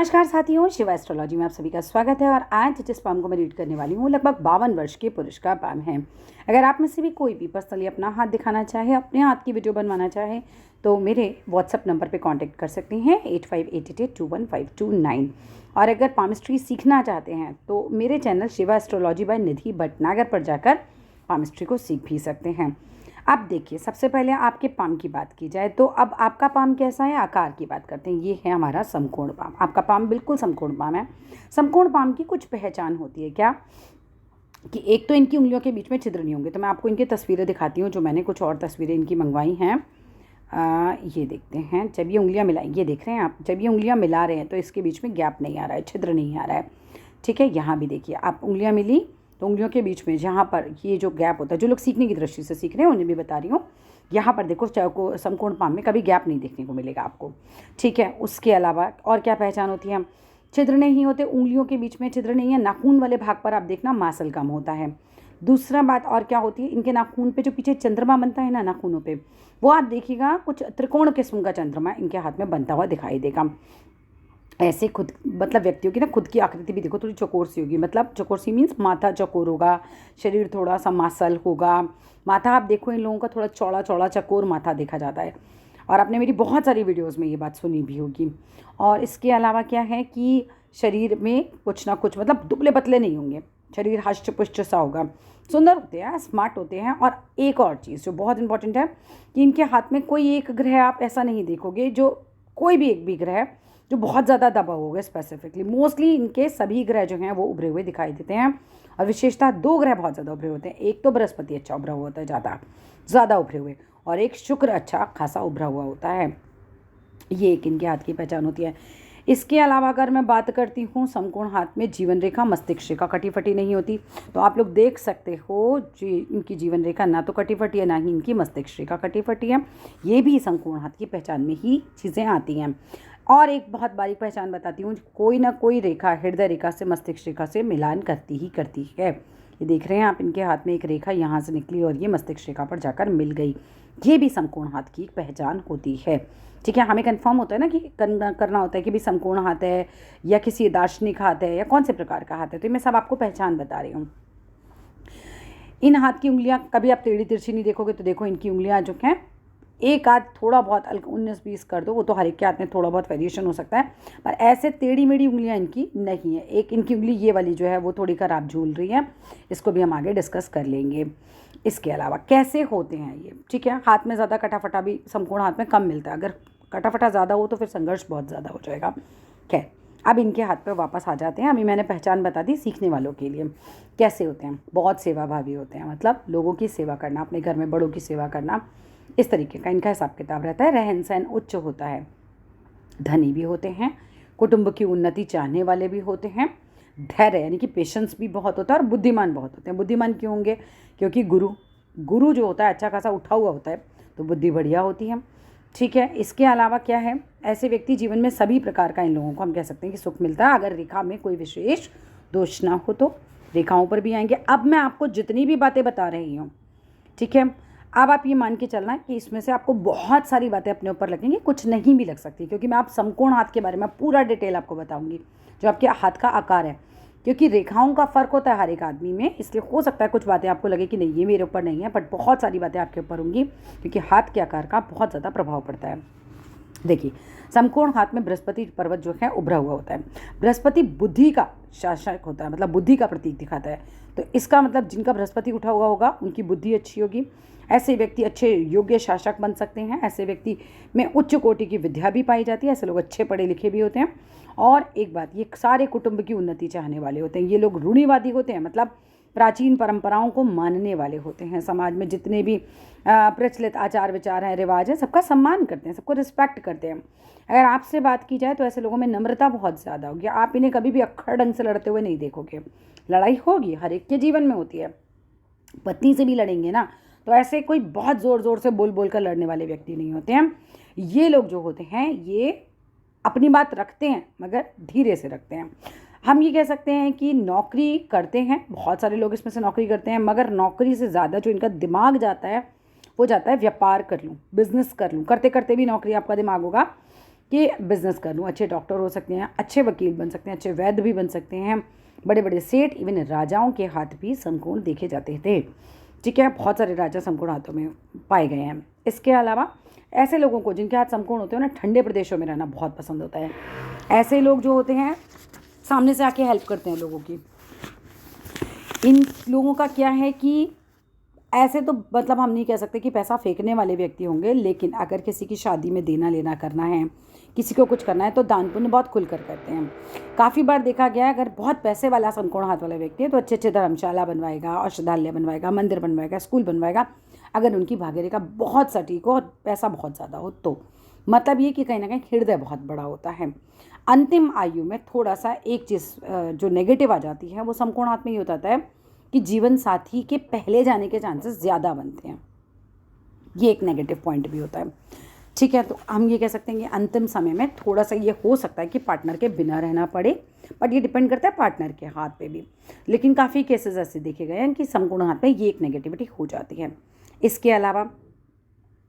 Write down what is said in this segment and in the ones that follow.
नमस्कार साथियों, शिवा एस्ट्रोलॉजी में आप सभी का स्वागत है। और आज जिस पाम को मैं रीड करने वाली हूँ लगभग 52 वर्ष के पुरुष का पाम है। अगर आप में से भी कोई भी पर्सनली अपना हाथ दिखाना चाहे, अपने हाथ की वीडियो बनवाना चाहे तो मेरे व्हाट्सअप नंबर पे कांटेक्ट कर सकती हैं 8588215229। और अगर पामिस्ट्री सीखना चाहते हैं तो मेरे चैनल शिवा एस्ट्रोलॉजी बाय निधि भटनागर पर जाकर पामिस्ट्री को सीख भी सकते हैं। अब देखिए, सबसे पहले आपके पाम की बात की जाए तो अब आपका पाम कैसा है, आकार की बात करते हैं। ये है हमारा समकोण पाम। आपका पाम बिल्कुल समकोण पाम है। समकोण पाम की कुछ पहचान होती है क्या, कि एक तो इनकी उंगलियों के बीच में छिद्र नहीं होंगे। तो मैं आपको इनकी तस्वीरें दिखाती हूँ, जो मैंने कुछ और तस्वीरें इनकी मंगवाई हैं। ये देखते हैं, जब ये उंगलियाँ मिलाई, ये देख रहे हैं आप, जब ये उंगलियाँ मिला रहे हैं तो इसके बीच में गैप नहीं आ रहा है, छिद्र नहीं आ रहा है। ठीक है, यहाँ भी देखिए, आप उंगलियाँ मिली तो उंगलियों के बीच में जहाँ पर ये जो गैप होता है, जो लोग सीखने की दृष्टि से सीख रहे हैं उन्हें भी बता रही हूँ, यहाँ पर देखो चौको समकोण पाम में कभी गैप नहीं देखने को मिलेगा आपको। ठीक है, उसके अलावा और क्या पहचान होती है, छिद्र नहीं होते, उंगलियों के बीच में छिद्र नहीं है। नाखून वाले भाग पर आप देखना मासल कम होता है। दूसरा बात और क्या होती है, इनके नाखून पे जो पीछे चंद्रमा बनता है ना नाखूनों पे, वो आप देखिएगा कुछ त्रिकोण किस्म का चंद्रमा इनके हाथ में बनता हुआ दिखाई देगा। ऐसे खुद मतलब व्यक्तियों की ना खुद की आकृति भी देखो थोड़ी चौकोर सी होगी, मतलब चौकोर सी मीन्स माथा चौकोर होगा, शरीर थोड़ा सा मासल होगा। माथा आप देखो, इन लोगों का थोड़ा चौड़ा चौड़ा चौकोर माथा देखा जाता है। और आपने मेरी बहुत सारी वीडियोस में ये बात सुनी भी होगी। और इसके अलावा क्या है कि शरीर में कुछ ना कुछ, मतलब दुबले पतले नहीं होंगे, शरीर हष्ट पुष्ट सा होगा, सुंदर होते हैं, स्मार्ट होते हैं। और एक और चीज़ जो बहुत इंपॉर्टेंट है कि इनके हाथ में कोई एक ग्रह आप ऐसा नहीं देखोगे, जो कोई भी एक भी ग्रह जो बहुत ज़्यादा दबा होगा स्पेसिफिकली। मोस्टली इनके सभी ग्रह जो हैं वो उभरे हुए दिखाई देते हैं। और विशेषतः दो ग्रह बहुत ज़्यादा उभरे होते हैं। एक तो बृहस्पति अच्छा उभरा हुआ होता है, ज़्यादा उभरे हुए, और एक शुक्र अच्छा खासा उभरा हुआ होता है। ये एक इनके हाथ की पहचान होती है। इसके अलावा अगर मैं बात करती हूँ, समकोण हाथ में जीवन रेखा मस्तिष्क रेखा कटी फटी नहीं होती। तो आप लोग देख सकते हो जी, इनकी जीवन रेखा ना तो कटी फटी है, ना ही इनकी मस्तिष्क रेखा कटी फटी है। ये भी समकोण हाथ की पहचान में ही चीज़ें आती हैं। और एक बहुत बारीक पहचान बताती हूँ, कोई ना कोई रेखा हृदय रेखा से मस्तिष्क रेखा से मिलान करती है। ये देख रहे हैं आप, इनके हाथ में एक रेखा यहाँ से निकली और ये मस्तिष्क रेखा पर जाकर मिल गई। ये भी समकोण हाथ की पहचान होती है। ठीक है, हमें कंफर्म होता है ना कि करना होता है कि भी समकोण हाथ है या किसी दार्शनिक हाथ है या कौन से प्रकार का हाथ है। तो मैं सब आपको पहचान बता रही हूँ। इन हाथ की उंगलियाँ कभी आप टेढ़ी तिरछी नहीं देखोगे। तो देखो, इनकी उंगलियाँ जो हैं, एक आध थोड़ा बहुत 19-20 कर दो, वो तो हर एक के हाथ में थोड़ा बहुत वेरिएशन हो सकता है, पर ऐसे टेढ़ी मेढ़ी उंगलियां इनकी नहीं है। एक इनकी उंगली ये वाली जो है वो थोड़ी खराब झूल रही है, इसको भी हम आगे डिस्कस कर लेंगे। इसके अलावा कैसे होते हैं ये, ठीक है, हाथ में ज़्यादा कटाफटा भी समकोण हाथ में कम मिलता है। अगर कटाफटा ज़्यादा हो तो फिर संघर्ष बहुत ज़्यादा हो जाएगा। खैर, अब इनके हाथ पे वापस आ जाते हैं। अभी मैंने पहचान बता दी सीखने वालों के लिए। कैसे होते हैं, बहुत सेवाभावी होते हैं, मतलब लोगों की सेवा करना, अपने घर में बड़ों की सेवा करना, इस तरीके का इनका हिसाब किताब रहता है। रहन सहन उच्च होता है, धनी भी होते हैं, कुटुंब की उन्नति चाहने वाले भी होते हैं, धैर्य यानी कि पेशेंस भी बहुत होता है, और बुद्धिमान बहुत होते हैं। बुद्धिमान क्यों होंगे, क्योंकि गुरु जो होता है अच्छा खासा उठा हुआ होता है, तो बुद्धि बढ़िया होती है। ठीक है, इसके अलावा क्या है, ऐसे व्यक्ति जीवन में सभी प्रकार का, इन लोगों को हम कह सकते हैं कि सुख मिलता है, अगर रेखा में कोई विशेष दोष ना हो तो। रेखाओं पर भी आएंगे। अब मैं आपको जितनी भी बातें बता रही हूँ, ठीक है, अब आप ये मान के चलना कि इसमें से आपको बहुत सारी बातें अपने ऊपर लगेंगी, कुछ नहीं भी लग सकती, क्योंकि मैं आप समकोण हाथ के बारे में पूरा डिटेल आपको बताऊंगी, जो आपके हाथ का आकार है। क्योंकि रेखाओं का फ़र्क होता है हर एक आदमी में, इसलिए हो सकता है कुछ बातें आपको लगे कि नहीं ये मेरे ऊपर नहीं है, बट बहुत सारी बातें आपके ऊपर होंगी, क्योंकि हाथ के आकार का बहुत ज़्यादा प्रभाव पड़ता है। देखिए, समकोण हाथ में बृहस्पति पर्वत जो है उभरा हुआ होता है। बृहस्पति बुद्धि का शासक होता है, मतलब बुद्धि का प्रतीक दिखाता है। तो इसका मतलब जिनका बृहस्पति उठा हुआ होगा उनकी बुद्धि अच्छी होगी। ऐसे व्यक्ति अच्छे योग्य शासक बन सकते हैं। ऐसे व्यक्ति में उच्च कोटि की विद्या भी पाई जाती है। ऐसे लोग अच्छे पढ़े लिखे भी होते हैं। और एक बात, ये सारे कुटुंब की उन्नति चाहने वाले होते हैं। ये लोग रूढ़िवादी होते हैं, मतलब प्राचीन परंपराओं को मानने वाले होते हैं। समाज में जितने भी प्रचलित आचार विचार हैं, रिवाज हैं, सबका सम्मान करते हैं, सबको रिस्पेक्ट करते हैं। अगर आपसे बात की जाए तो ऐसे लोगों में नम्रता बहुत ज़्यादा होगी। आप इन्हें कभी भी अक्खड़ ढंग से लड़ते हुए नहीं देखोगे। लड़ाई होगी, हर एक के जीवन में होती है, पत्नी से भी लड़ेंगे ना, तो ऐसे कोई बहुत ज़ोर ज़ोर से बोल बोल कर लड़ने वाले व्यक्ति नहीं होते हैं। ये लोग जो होते हैं ये अपनी बात रखते हैं, मगर धीरे से रखते हैं। हम ये कह सकते हैं कि नौकरी करते हैं, बहुत सारे लोग इसमें से नौकरी करते हैं, मगर नौकरी से ज़्यादा जो इनका दिमाग जाता है वो जाता है व्यापार कर लूँ, बिजनेस कर लूँ। करते करते भी नौकरी आपका दिमाग होगा, कि बिज़नेस कर लूँ, अच्छे डॉक्टर हो सकते हैं, अच्छे वकील बन सकते हैं, अच्छे वैद्य भी बन सकते हैं, बड़े बड़े सेठ, इवन राजाओं के हाथ भी समकोण देखे जाते थे। ठीक है, बहुत सारे राजा समकोण हाथों में पाए गए हैं। इसके अलावा ऐसे लोगों को जिनके हाथ समकोण होते हैं ना, ठंडे प्रदेशों में रहना बहुत पसंद होता है। ऐसे लोग जो होते हैं सामने से आके हेल्प करते हैं लोगों की। इन लोगों का क्या है कि ऐसे तो मतलब हम नहीं कह सकते कि पैसा फेंकने वाले व्यक्ति होंगे, लेकिन अगर किसी की शादी में देना लेना करना है, किसी को कुछ करना है, तो दान पुण्य बहुत खुलकर करते हैं। काफ़ी बार देखा गया है, अगर बहुत पैसे वाला समकोण हाथ वाला व्यक्ति है तो अच्छे अच्छे धर्मशाला बनवाएगा, औषधालय बनवाएगा, मंदिर बनवाएगा, स्कूल बनवाएगा, अगर उनकी भाग्यरेखा बहुत सटीक हो और पैसा बहुत ज़्यादा हो तो। मतलब ये कि कहीं ना कहीं हृदय बहुत बड़ा होता है। अंतिम आयु में थोड़ा सा एक चीज़ जो नेगेटिव आ जाती है वो समकोण हाथ में ये होता है कि जीवन साथी के पहले जाने के चांसेस ज़्यादा बनते हैं। ये एक नेगेटिव पॉइंट भी होता है। ठीक है, तो हम ये कह सकते हैं कि अंतिम समय में थोड़ा सा ये हो सकता है कि पार्टनर के बिना रहना पड़े, बट ये डिपेंड करता है पार्टनर के हाथ पे भी। लेकिन काफ़ी केसेस ऐसे देखे गए हैं कि समकोण हाथ में ये एक नेगेटिविटी हो जाती है। इसके अलावा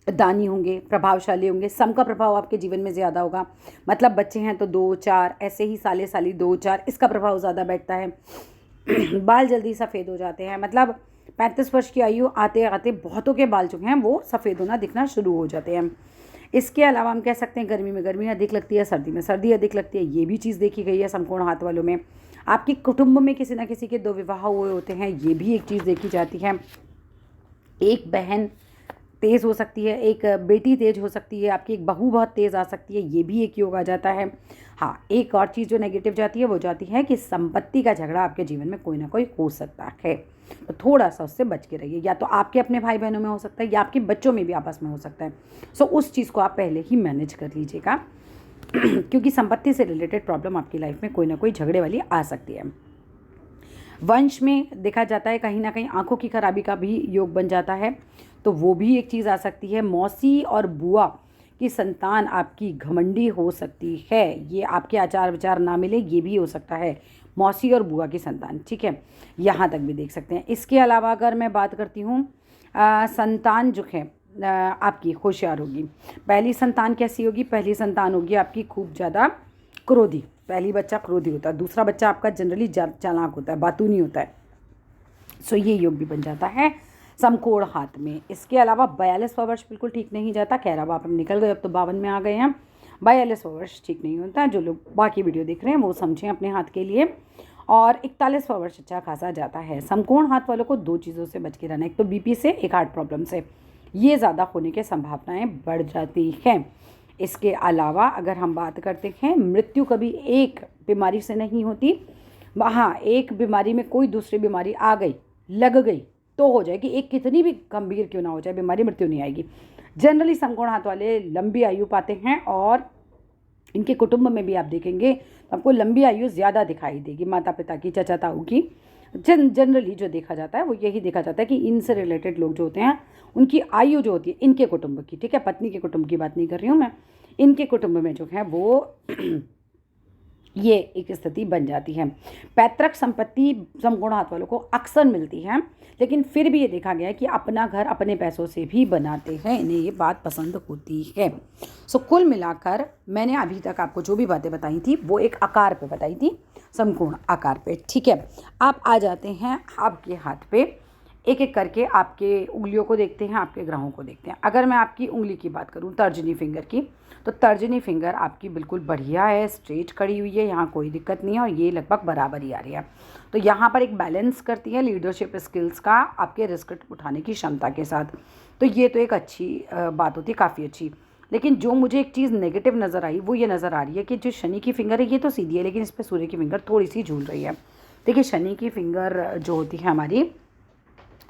दानी होंगे, प्रभावशाली होंगे, सम का प्रभाव आपके जीवन में ज़्यादा होगा। मतलब बच्चे हैं तो 2-4, ऐसे ही साले साली 2-4, इसका प्रभाव ज़्यादा बैठता है। बाल जल्दी सफ़ेद हो जाते हैं, मतलब 35 वर्ष की आयु आते आते बहुतों के बाल जो हैं वो सफ़ेद होना दिखना शुरू हो जाते हैं। इसके अलावा हम कह सकते हैं गर्मी में गर्मी अधिक लगती है, सर्दी में सर्दी अधिक लगती है। ये भी चीज़ देखी गई है समकोण हाथ वालों में। आपके कुटुंब में किसी ना किसी के 2 विवाह हुए होते हैं, ये भी एक चीज़ देखी जाती है। एक बहन तेज़ हो सकती है, एक बेटी तेज़ हो सकती है, आपकी एक बहू बहुत तेज़ आ सकती है, ये भी एक योग आ जाता है। हाँ, एक और चीज़ जो नेगेटिव जाती है वो जाती है कि संपत्ति का झगड़ा आपके जीवन में कोई ना कोई हो सकता है, तो थोड़ा सा उससे बच के रहिए। या तो आपके अपने भाई बहनों में हो सकता है या आपके बच्चों में भी आपस में हो सकता है। सो उस चीज़ को आप पहले ही मैनेज कर लीजिएगा क्योंकि संपत्ति से रिलेटेड प्रॉब्लम आपकी लाइफ में कोई ना कोई झगड़े वाली आ सकती है। वंश में देखा जाता है कहीं ना कहीं आंखों की खराबी का भी योग बन जाता है, तो वो भी एक चीज़ आ सकती है। मौसी और बुआ की संतान आपकी घमंडी हो सकती है, ये आपके आचार विचार ना मिले, ये भी हो सकता है। मौसी और बुआ की संतान, ठीक है, यहाँ तक भी देख सकते हैं। इसके अलावा अगर मैं बात करती हूँ संतान जो है आपकी होशियार होगी। पहली संतान कैसी होगी? पहली संतान होगी आपकी खूब ज़्यादा क्रोधी। पहली बच्चा क्रोधी होता है, दूसरा बच्चा आपका जनरली चालाक होता है, बातूनी होता है। सो ये योग भी बन जाता है समकोण हाथ में। इसके अलावा 42वां वर्ष बिल्कुल ठीक नहीं जाता। खैर अब आप निकल गए, अब तो 52 में आ गए हैं। 42वां वर्ष ठीक नहीं होता। जो लोग बाकी वीडियो देख रहे हैं वो समझें अपने हाथ के लिए। और 41वां वर्ष अच्छा खासा जाता है। समकोण हाथ वालों को 2 चीज़ों से बच के रहना, एक तो बीपी से, एक हार्ट प्रॉब्लम से। ये ज़्यादा होने की संभावनाएँ बढ़ जाती हैं। इसके अलावा अगर हम बात करते हैं, मृत्यु कभी एक बीमारी से नहीं होती। हाँ, एक बीमारी में कोई दूसरी बीमारी आ गई, लग गई तो हो जाएगी। एक कितनी भी गंभीर क्यों ना हो जाए बीमारी, मृत्यु नहीं आएगी। जनरली समकोण हाथ वाले लंबी आयु पाते हैं और इनके कुटुंब में भी आप देखेंगे तो आपको लंबी आयु ज़्यादा दिखाई देगी। माता पिता की, चाचा ताऊ की जनरली जो देखा जाता है वो यही देखा जाता है कि इनसे रिलेटेड लोग जो होते हैं उनकी आयु जो होती है इनके कुटुंब की, ठीक है, पत्नी के कुटुंब की बात नहीं कर रही हूँ मैं, इनके कुटुंब में जो है वो ये एक स्थिति बन जाती है। पैतृक संपत्ति समकोण हाथ वालों को अक्सर मिलती है, लेकिन फिर भी ये देखा गया है कि अपना घर अपने पैसों से भी बनाते हैं, इन्हें ये बात पसंद होती है। सो कुल मिलाकर मैंने अभी तक आपको जो भी बातें बताई थी वो एक आकार पे बताई थी, समकोण आकार पे, ठीक है। आप आ जाते हैं आपके हाथ पे, एक एक करके आपके उंगलियों को देखते हैं, आपके ग्रहों को देखते हैं। अगर मैं आपकी उंगली की बात करूं, तर्जनी फिंगर की, तो तर्जनी फिंगर आपकी बिल्कुल बढ़िया है, स्ट्रेट खड़ी हुई है, यहाँ कोई दिक्कत नहीं है और ये लगभग बराबर ही आ रही है। तो यहाँ पर एक बैलेंस करती है लीडरशिप स्किल्स का आपके रिस्क उठाने की क्षमता के साथ। तो ये तो एक अच्छी बात होती है, काफ़ी अच्छी। लेकिन जो मुझे एक चीज़ नेगेटिव नज़र आई वो ये नज़र आ रही है कि जो शनि की फिंगर है ये तो सीधी है, लेकिन इस पर सूर्य की फिंगर थोड़ी सी झूल रही है। देखिए, शनि की फिंगर जो होती है हमारी,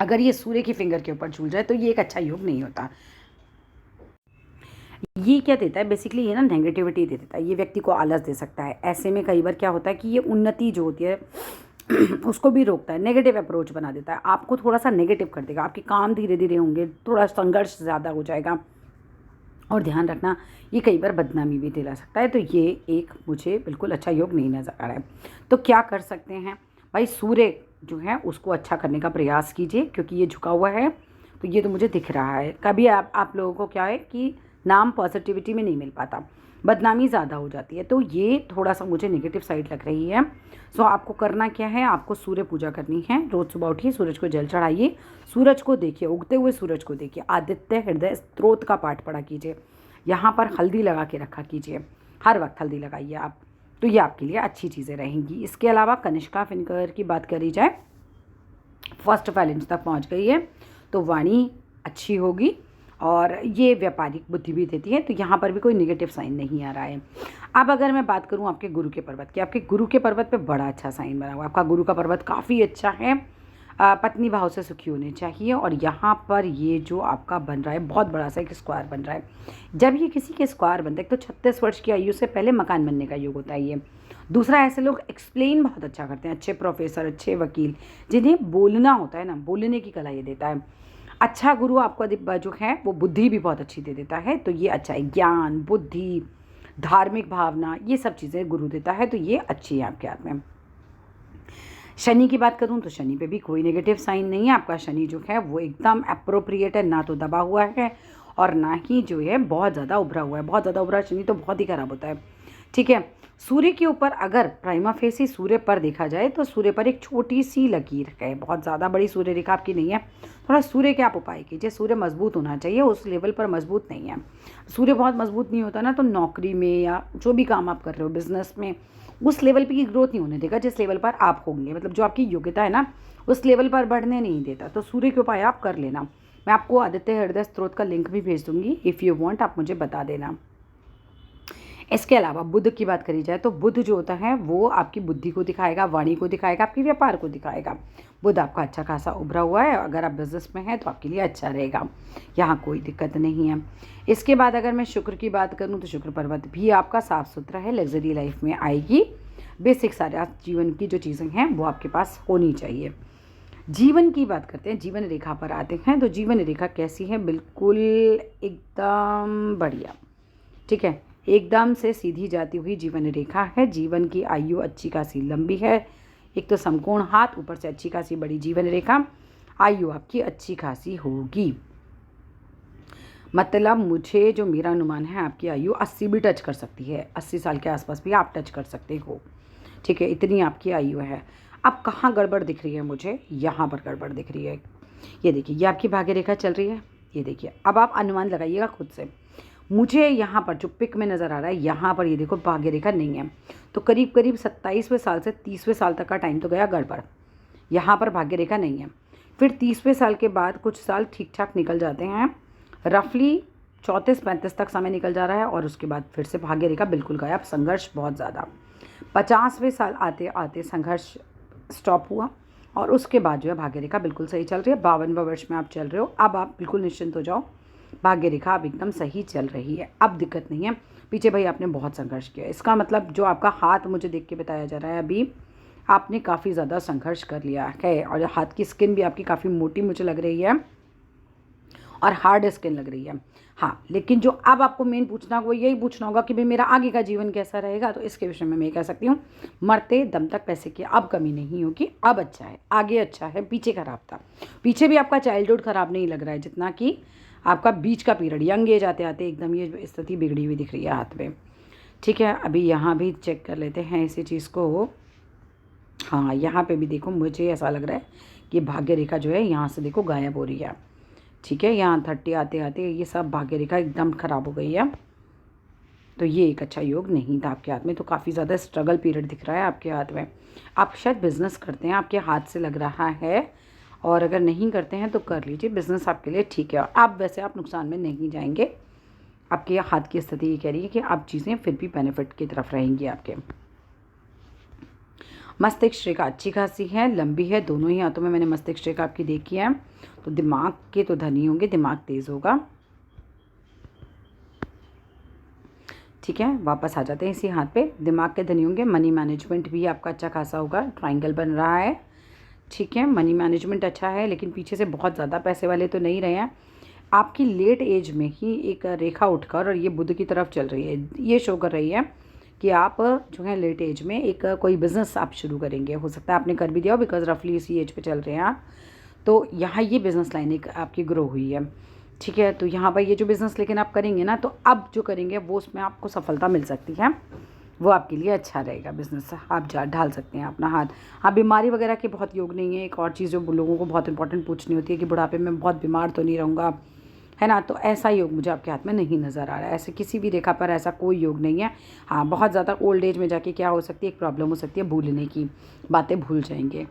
अगर ये सूर्य की फिंगर के ऊपर झूल जाए तो ये एक अच्छा योग नहीं होता। ये क्या देता है बेसिकली, ये ना नेगेटिविटी दे देता है, ये व्यक्ति को आलस दे सकता है। ऐसे में कई बार क्या होता है कि ये उन्नति जो होती है उसको भी रोकता है, नेगेटिव अप्रोच बना देता है, आपको थोड़ा सा नेगेटिव कर देगा, आपके काम धीरे धीरे होंगे, थोड़ा संघर्ष ज़्यादा हो जाएगा। और ध्यान रखना, ये कई बार बदनामी भी दिला सकता है। तो ये एक मुझे बिल्कुल अच्छा योग नहीं नज़र आ रहा है। तो क्या कर सकते हैं भाई, सूर्य जो है उसको अच्छा करने का प्रयास कीजिए, क्योंकि ये झुका हुआ है तो ये तो मुझे दिख रहा है। कभी आप लोगों को क्या है कि नाम पॉजिटिविटी में नहीं मिल पाता, बदनामी ज़्यादा हो जाती है। तो ये थोड़ा सा मुझे नेगेटिव साइड लग रही है। सो आपको करना क्या है, आपको सूर्य पूजा करनी है। रोज़ सुबह उठिए, सूरज को जल चढ़ाइए, सूरज को देखिए, उगते हुए सूरज को देखिए, आदित्य हृदय स्तोत्र का पाठ पढ़ा कीजिए, यहाँ पर हल्दी लगा के रखा कीजिए, हर वक्त हल्दी लगाइए आप। तो ये आपके लिए अच्छी चीज़ें रहेंगी। इसके अलावा कनिष्का फिनकर की बात करी जाए, फर्स्ट फैलेंस तक पहुंच गई है, तो वाणी अच्छी होगी और ये व्यापारिक बुद्धि भी देती है। तो यहाँ पर भी कोई नेगेटिव साइन नहीं आ रहा है। अब अगर मैं बात करूँ आपके गुरु के पर्वत की, आपके गुरु के पर्वत पे बड़ा अच्छा साइन बना हुआ है। आपका गुरु का पर्वत काफ़ी अच्छा है, पत्नी भाव से सुखी होने चाहिए। और यहाँ पर ये जो आपका बन रहा है बहुत बड़ा सा एक स्क्वायर बन रहा है। जब ये किसी के स्क्वायर बनता है तो 36 वर्ष की आयु से पहले मकान बनने का योग होता है ये। दूसरा, ऐसे लोग एक्सप्लेन बहुत अच्छा करते हैं, अच्छे प्रोफेसर, अच्छे वकील, जिन्हें बोलना होता है ना, बोलने की कला ये देता है। अच्छा गुरु आपका जो है वो बुद्धि भी बहुत अच्छी दे देता है। तो ये अच्छा है, ज्ञान, बुद्धि, धार्मिक भावना, ये सब चीज़ें गुरु देता है। तो ये अच्छी है आपके हाथ में। शनि की बात करूं तो शनि पे भी कोई नेगेटिव साइन नहीं है। आपका शनि जो है वो एकदम अप्रोप्रिएट है, ना तो दबा हुआ है और ना ही जो है बहुत ज़्यादा उभरा हुआ है। बहुत ज़्यादा उभरा शनि तो बहुत ही खराब होता है। ठीक है, सूर्य के ऊपर अगर प्राइमा फेसी सूर्य पर देखा जाए तो सूर्य पर एक छोटी सी लकीर है, बहुत ज़्यादा बड़ी सूर्य रेखा आपकी नहीं है। थोड़ा सूर्य के आप उपाय कीजिए, सूर्य मजबूत होना चाहिए, उस लेवल पर मजबूत नहीं है। सूर्य बहुत मजबूत नहीं होता ना, तो नौकरी में या जो भी काम आप कर रहे हो, बिजनेस में, उस लेवल पे की ग्रोथ नहीं होने देगा जिस लेवल पर आप होंगे। मतलब जो आपकी योग्यता है ना, उस लेवल पर बढ़ने नहीं देता। तो सूर्य के उपाय आप कर लेना। मैं आपको आदित्य हृदय स्त्रोत का लिंक भी भेज दूंगी, इफ़ यू वांट आप मुझे बता देना। इसके अलावा बुध की बात करी जाए तो बुध जो होता है वो आपकी बुद्धि को दिखाएगा, वाणी को दिखाएगा, आपके व्यापार को दिखाएगा। बुध आपका अच्छा खासा उभरा हुआ है, अगर आप बिजनेस में हैं तो आपके लिए अच्छा रहेगा, यहाँ कोई दिक्कत नहीं है। इसके बाद अगर मैं शुक्र की बात करूँ तो शुक्र पर्वत भी आपका साफ सुथरा है, लग्जरी लाइफ में आएगी। बेसिक सारे जीवन की जो चीज़ें हैं वो आपके पास होनी चाहिए। जीवन की बात करते हैं, जीवन रेखा पर आते हैं। तो जीवन रेखा कैसी है, बिल्कुल एकदम बढ़िया। ठीक है, एकदम से सीधी जाती हुई जीवन रेखा है। जीवन की आयु अच्छी खासी लंबी है, एक तो समकोण हाथ, ऊपर से अच्छी खासी बड़ी जीवन रेखा, आयु आपकी अच्छी खासी होगी। मतलब मुझे जो मेरा अनुमान है, आपकी आयु 80 भी टच कर सकती है, 80 साल के आसपास भी आप टच कर सकते हो। ठीक है, इतनी आपकी आयु है। अब कहाँ गड़बड़ दिख रही है मुझे, यहाँ पर गड़बड़ दिख रही है। ये देखिए, ये आपकी भाग्य रेखा चल रही है, ये देखिए। अब आप अनुमान लगाइएगा खुद से। मुझे यहाँ पर जो पिक में नज़र आ रहा है, यहाँ पर ये देखो भाग्य रेखा नहीं है, तो करीब करीब 27वें साल से 30वें साल तक का टाइम तो गया गड़बड़। यहाँ पर भाग्य रेखा नहीं है। फिर 30वें साल के बाद कुछ साल ठीक ठाक निकल जाते हैं, रफली 34-35 तक समय निकल जा रहा है, और उसके बाद फिर से भाग्य रेखा बिल्कुल गायब, संघर्ष बहुत ज़्यादा। 50वें साल आते आते संघर्ष स्टॉप हुआ, और उसके बाद जो है भाग्य रेखा बिल्कुल सही चल रही है। 52वें वर्ष में आप चल रहे हो, अब आप बिल्कुल निश्चिंत हो जाओ, भाग्य रेखा अब एकदम सही चल रही है, अब दिक्कत नहीं है। पीछे भाई आपने बहुत संघर्ष किया, इसका मतलब जो आपका हाथ मुझे देख के बताया जा रहा है, अभी आपने काफ़ी ज़्यादा संघर्ष कर लिया है, और हाथ की स्किन भी आपकी काफ़ी मोटी मुझे लग रही है और हार्ड स्किन लग रही है। हाँ, लेकिन जो अब आपको मेन पूछना वो यही पूछना होगा कि भाई मेरा आगे का जीवन कैसा रहेगा। तो इसके विषय में मैं कह सकती हूँ, मरते दम तक पैसे की अब कमी नहीं होगी, अब अच्छा है, आगे अच्छा है। पीछे खराब था, पीछे भी आपका चाइल्डहुड खराब नहीं लग रहा है जितना कि आपका बीच का पीरियड, यंग एज आते आते एकदम ये स्थिति बिगड़ी हुई दिख रही है हाथ में। ठीक है, अभी यहाँ भी चेक कर लेते हैं इसी चीज़ को। हाँ, यहाँ पे भी देखो, मुझे ऐसा लग रहा है कि भाग्य रेखा जो है यहाँ से देखो गायब हो रही है। ठीक है, यहाँ 30 आते आते ये सब भाग्य रेखा एकदम ख़राब हो गई है। तो ये एक अच्छा योग नहीं था आपके हाथ में, तो काफ़ी ज़्यादा स्ट्रगल पीरियड दिख रहा है आपके हाथ में। आप शायद बिज़नेस करते हैं, आपके हाथ से लग रहा है, और अगर नहीं करते हैं तो कर लीजिए, बिज़नेस आपके लिए ठीक है। और आप वैसे आप नुकसान में नहीं जाएंगे, आपके हाथ की स्थिति ये कह रही है कि आप चीज़ें फिर भी बेनिफिट की तरफ रहेंगी आपके। मस्तिष्क रेखा अच्छी खासी है, लंबी है, दोनों ही हाथों में मैंने मस्तिष्क रेखा आपकी देखी है। तो दिमाग के तो धनी होंगे, दिमाग तेज़ होगा। ठीक है, वापस आ जाते हैं इसी हाथ पे, दिमाग के धनी होंगे। मनी मैनेजमेंट भी आपका अच्छा खासा होगा, ट्रायंगल बन रहा है। ठीक है, मनी मैनेजमेंट अच्छा है, लेकिन पीछे से बहुत ज़्यादा पैसे वाले तो नहीं रहे हैं। आपकी लेट एज में ही एक रेखा उठकर और ये बुध की तरफ चल रही है, ये शो कर रही है कि आप जो है लेट एज में एक कोई बिज़नेस आप शुरू करेंगे। हो सकता है आपने कर भी दिया हो, बिकॉज रफली इसी एज पे चल रहे हैं आप। तो यहाँ ये बिज़नेस लाइन एक आपकी ग्रो हुई है। ठीक है। तो यहाँ पर ये जो बिज़नेस लेकिन आप करेंगे ना, तो अब जो करेंगे वो उसमें आपको सफलता मिल सकती है, वो आपके लिए अच्छा रहेगा। बिज़नेस आप ढाल सकते हैं अपना हाथ। हाँ, बीमारी वगैरह के बहुत योग नहीं है। एक और चीज़ जो लोगों को बहुत इंपॉर्टेंट पूछनी होती है कि बुढ़ापे में बहुत बीमार तो नहीं रहूँगा, है ना? तो ऐसा योग मुझे आपके हाथ में नहीं नज़र आ रहा है। ऐसे किसी भी रेखा पर ऐसा कोई योग नहीं है। हाँ, बहुत ज़्यादा ओल्ड एज में जाके क्या हो सकती है, एक प्रॉब्लम हो सकती है, भूलने की, बातें भूल जाएंगे।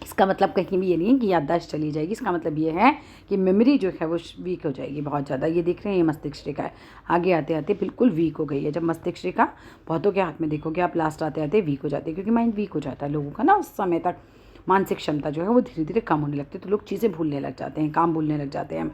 इसका मतलब कहीं भी ये नहीं है कि याददाश्त चली जाएगी। इसका मतलब ये है कि मेमोरी जो है वो वीक हो जाएगी बहुत ज़्यादा। ये देख रहे हैं, ये मस्तिष्क रेखा है, आगे आते आते बिल्कुल वीक हो गई है। जब मस्तिष्क रेखा बहुतों के हाथ में देखोगे आप, लास्ट आते आते वीक हो जाती है, क्योंकि माइंड वीक हो जाता है लोगों का ना उस समय तक। मानसिक क्षमता जो है वो धीरे धीरे कम होने लगती है, तो लोग चीज़ें भूलने लग जाते हैं, काम भूलने लग जाते हैं।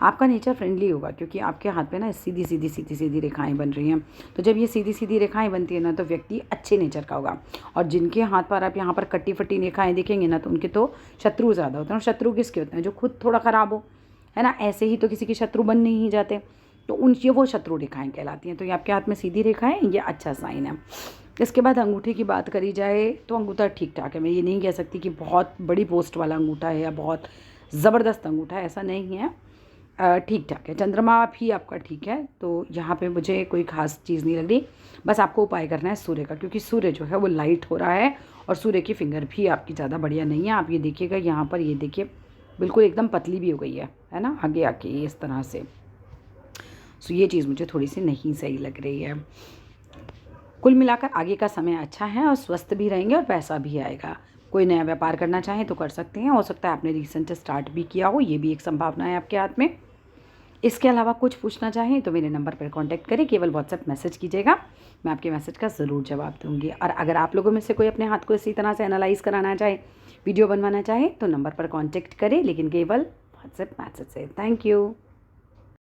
आपका नेचर फ्रेंडली होगा, क्योंकि आपके हाथ पे ना सीधी सीधी सीधी सीधी रेखाएं बन रही हैं। तो जब ये सीधी सीधी रेखाएं बनती है ना, तो व्यक्ति अच्छे नेचर का होगा। और जिनके हाथ पर आप यहाँ पर कट्टी फट्टी रेखाएं देखेंगे ना, तो उनके तो शत्रु ज़्यादा होते हैं। और शत्रु किसके होते हैं? जो खुद थोड़ा ख़राब हो, है ना? ऐसे ही तो किसी के शत्रु बन नहीं जाते, तो उनकी वो शत्रु रेखाएं कहलाती हैं। तो ये आपके हाथ में सीधी रेखा है, ये अच्छा साइन है। इसके बाद अंगूठे की बात करी जाए तो अंगूठा ठीक ठाक है। मैं ये नहीं कह सकती कि बहुत बड़ी पोस्ट वाला अंगूठा है या बहुत ज़बरदस्त अंगूठा है, ऐसा नहीं है। ठीक ठाक है। चंद्रमा भी आपका ठीक है, तो यहाँ पे मुझे कोई ख़ास चीज़ नहीं लग रही। बस आपको उपाय करना है सूर्य का, क्योंकि सूर्य जो है वो लाइट हो रहा है, और सूर्य की फिंगर भी आपकी ज़्यादा बढ़िया नहीं है। आप ये देखिएगा, यहाँ पर ये देखिए बिल्कुल एकदम पतली भी हो गई है ना, आगे आके इस तरह से। सो ये चीज़ मुझे थोड़ी सी नहीं सही लग रही है। कुल मिलाकर आगे का समय अच्छा है, और स्वस्थ भी रहेंगे और पैसा भी आएगा। कोई नया व्यापार करना चाहें तो कर सकते हैं, हो सकता है आपने रिसेंट स्टार्ट भी किया हो, ये भी एक संभावना है आपके हाथ में। इसके अलावा कुछ पूछना चाहें तो मेरे नंबर पर कांटेक्ट करें, केवल व्हाट्सएप मैसेज कीजिएगा, मैं आपके मैसेज का ज़रूर जवाब दूंगी। और अगर आप लोगों में से कोई अपने हाथ को इसी तरह से एनालाइज कराना चाहे, वीडियो बनवाना चाहे, तो नंबर पर कांटेक्ट करें, लेकिन केवल व्हाट्सएप मैसेज से। Thank you.